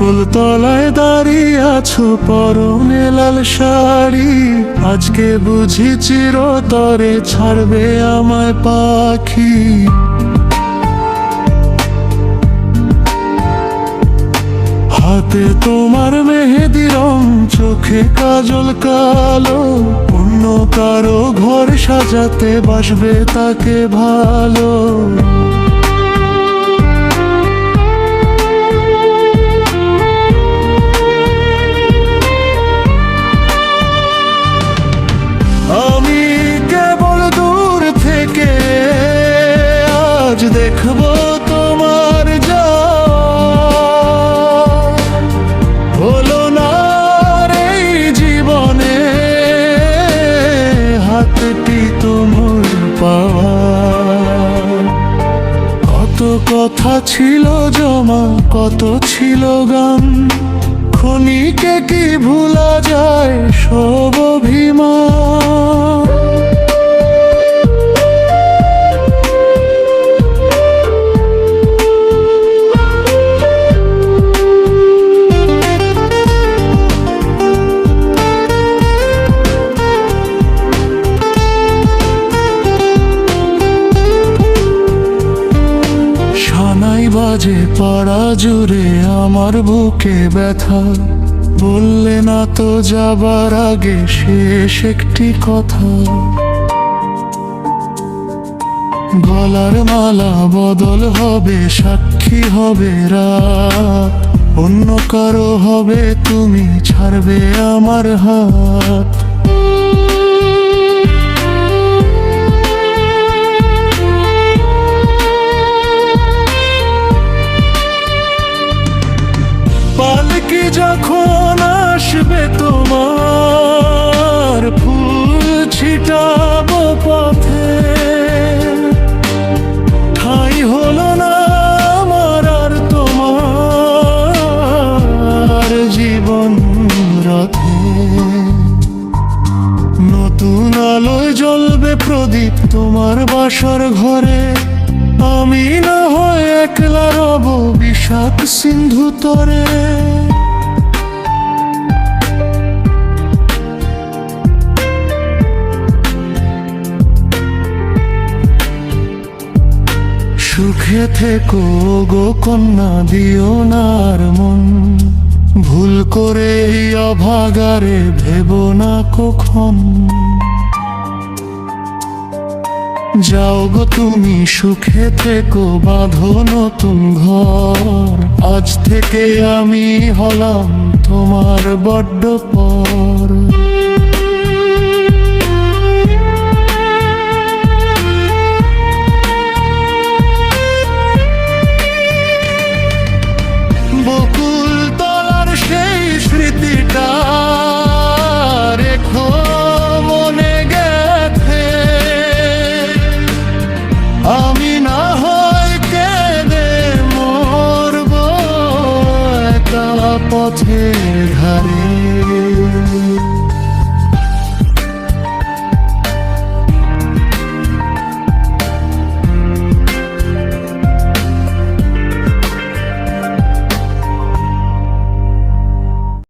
বকুল তলায় দাঁড়িয়ে আছো পরনে লাল শাড়ি, আজকে বুঝি চিরতরে ছাড়বে আমায় পাখি। হাতে তোমার মেহেদি রং, চোখে কাজল কালো, অন্য কারো ঘর সাজাতে বাসবে তাকে ভালো। আমি কেবল দূর থেকে আজ দেখবো তোমার হলো না এই জীবনে, হাতটি তোমার পাওয়া। কত কথা ছিল জমা, কত ছিল গান, ক্ষণিকে কি ভুলা যায় সব অভিমান। সানাই বাজে পাড়া জুড়ে আমার বুকে ব্যথা, বললে না তো যাবার আগে শেষ একটি কথা। গলার মালা বদল হবে, সাক্ষী হবে রাত, অন্য কারো হবে তুমি, ছাড়বে আমার হাত। পালকি যখন আসবে তোমার, ফুল ছিটাবো পথে, ঠাঁই হলো না আমার আর তোমার জীবন রথে। নতুন আলোয় জ্বলবে প্রদীপ তোমার বাসার ঘরে, আমি না হয় একলা রব বিষাদ সিন্ধু তরে। সুখে থেকো গো কন্যা, দিও না আর মন, ভুল করে এই অভাগারে ভেবো না কখন। যাও গো তুমি সুখে থেকো, বাঁধো নতুন ঘর, আজ থেকে আমি হলাম তোমার বড্ড পর। বকুল তলার সেই স্মৃতিটা রেখো মনে গেথে, আমি না হয় কেঁদে মরব একা পথের ধারে।